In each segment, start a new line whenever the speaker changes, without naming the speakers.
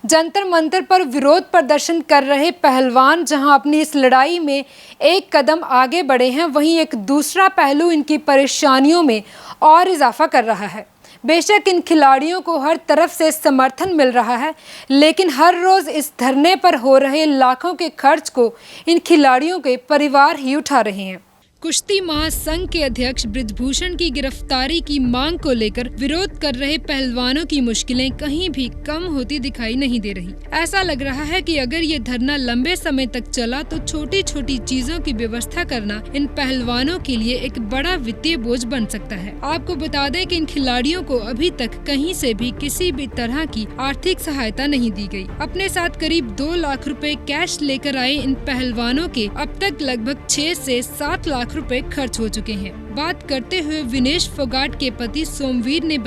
जंतर मंतर पर विरोध प्रदर्शन कर रहे पहलवान जहां अपनी इस लड़ाई में एक कदम आगे बढ़े हैं, वहीं एक दूसरा पहलू इनकी परेशानियों में और इजाफा कर रहा है। बेशक इन खिलाड़ियों को हर तरफ से समर्थन मिल रहा है, लेकिन हर रोज इस धरने पर हो रहे लाखों के खर्च को इन खिलाड़ियों के परिवार ही उठा रहे हैं। कुश्ती महासंघ के अध्यक्ष बृजभूषण की गिरफ्तारी की मांग को लेकर विरोध कर रहे पहलवानों की मुश्किलें कहीं भी कम होती दिखाई नहीं दे रही। ऐसा लग रहा है कि अगर ये धरना लंबे समय तक चला तो छोटी छोटी चीजों की व्यवस्था करना इन पहलवानों के लिए एक बड़ा वित्तीय बोझ बन सकता है। आपको बता दें कि इन खिलाड़ियों को अभी तक कहीं से भी किसी भी तरह की आर्थिक सहायता नहीं दी गई। अपने साथ करीब 2 लाख रुपए कैश लेकर आए इन पहलवानों के अब तक लगभग 6 से 7 लाख रुपए खर्च हो चुके हैं। बात करते हुए विनेश फोगाट के पति सोमवीर ने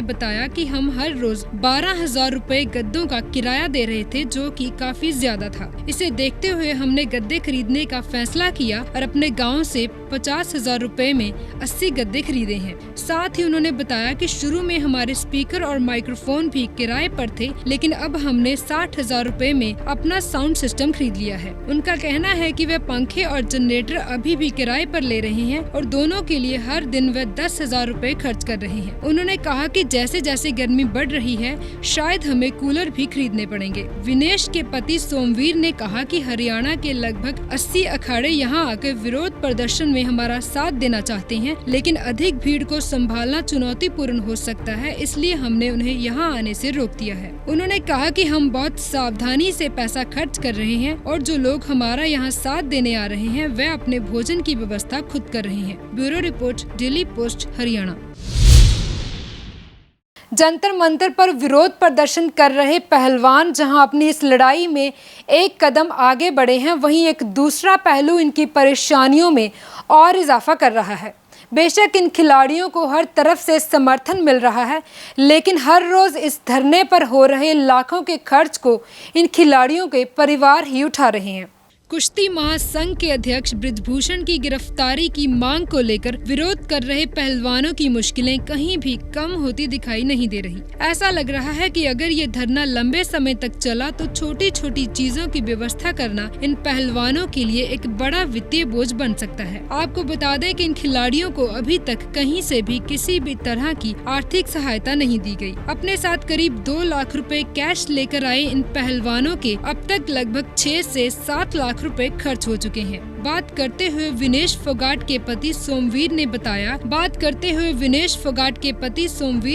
बताया कि हम हर रोज 12,000 रुपए गद्दों का किराया दे रहे थे, जो कि काफी ज्यादा था। इसे देखते हुए हमने गद्दे खरीदने का फैसला किया और अपने गांव से 50,000 रुपए में 80 गद्दे खरीदे हैं। साथ ही उन्होंने बताया कि शुरू में हमारे स्पीकर और माइक्रोफोन भी किराए पर थे, लेकिन अब हमने 60,000 रुपए में अपना साउंड सिस्टम खरीद लिया है। उनका कहना है कि वे पंखे और जनरेटर अभी भी किराए पर ले रहे हैं और दोनों के लिए हर दिन वे 10,000 रुपए खर्च कर रहे हैं। उन्होंने कहा कि जैसे जैसे गर्मी बढ़ रही है, शायद हमें कूलर भी खरीदने पड़ेंगे। विनेश के पति सोमवीर ने कहा कि हरियाणा के लगभग 80 अखाड़े यहां आकर विरोध प्रदर्शन में हमारा साथ देना चाहते हैं, लेकिन अधिक भीड़ को संभालना चुनौतीपूर्ण हो सकता है, इसलिए हमने उन्हें यहाँ आने से रोक दिया है। उन्होंने कहा कि हम बहुत सावधानी से पैसा खर्च कर रहे हैं और जो लोग हमारा यहाँ साथ देने आ रहे हैं वे अपने भोजन की व्यवस्था खुद कर रहे हैं। Bureau report, daily post, Haryana. Jantar Mantar पर विरोध प्रदर्शन कर रहे पहलवान जहां अपनी इस लड़ाई में एक कदम आगे बढ़े हैं, वहीं एक दूसरा पहलू इनकी परेशानियों में और इजाफा कर रहा है। बेशक इन खिलाड़ियों को हर तरफ से समर्थन मिल रहा है, लेकिन हर रोज इस धरने पर हो रहे लाखों के खर्च को इन खिलाड़ियों के परिवार ही उठा रहे हैं। कुश्ती महासंघ के अध्यक्ष बृजभूषण की गिरफ्तारी की मांग को लेकर विरोध कर रहे पहलवानों की मुश्किलें कहीं भी कम होती दिखाई नहीं दे रही। ऐसा लग रहा है कि अगर ये धरना लंबे समय तक चला तो छोटी छोटी चीजों की व्यवस्था करना इन पहलवानों के लिए एक बड़ा वित्तीय बोझ बन सकता है। आपको बता दें कि इन खिलाड़ियों को अभी तक कहीं से भी किसी भी तरह की आर्थिक सहायता नहीं दी गई। अपने साथ करीब 2 लाख रुपए कैश लेकर आए इन पहलवानों के अब तक लगभग 6 से 7 लाख रुपए खर्च हो चुके हैं। बात करते हुए विनेश फोगाट के पति सोमवीर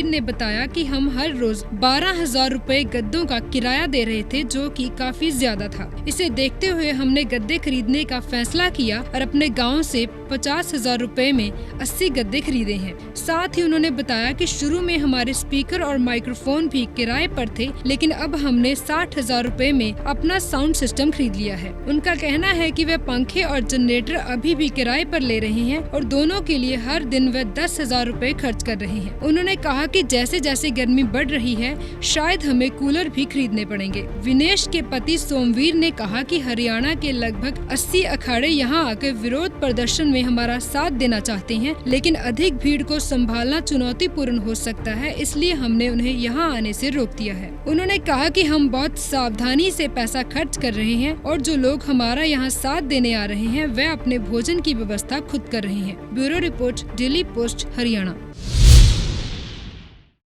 ने बताया कि हम हर रोज 12,000 रुपए गद्दों का किराया दे रहे थे, जो कि काफी ज्यादा था। इसे देखते हुए हमने गद्दे खरीदने का फैसला किया और अपने गांव से 50,000 रुपए में 80 गद्दे खरीदे हैं। साथ ही उन्होंने बताया कि शुरू में हमारे स्पीकर और माइक्रोफोन भी किराए पर थे, लेकिन अब हमने 60,000 रुपए में अपना साउंड सिस्टम खरीद लिया है। उनका कहना है कि वे पंखे और जनरेटर अभी भी किराए पर ले रहे हैं और दोनों के लिए हर दिन वे 10,000 रुपए खर्च कर रहे हैं। उन्होंने कहा कि जैसे जैसे गर्मी बढ़ रही है, शायद हमें कूलर भी खरीदने पड़ेंगे। विनेश के पति सोमवीर ने कहा कि हरियाणा के लगभग 80 अखाड़े यहाँ आकर विरोध प्रदर्शन में हमारा साथ देना चाहते हैं, लेकिन अधिक भीड़ को संभालना चुनौतीपूर्ण हो सकता है, इसलिए हमने उन्हें यहाँ आने से रोक दिया है। उन्होंने कहा कि हम बहुत सावधानी से पैसा खर्च कर रहे हैं और जो लोग हमारा यहाँ साथ देने आ रहे हैं वे अपने भोजन की व्यवस्था खुद कर रहे हैं। Bureau report, daily post, Haryana.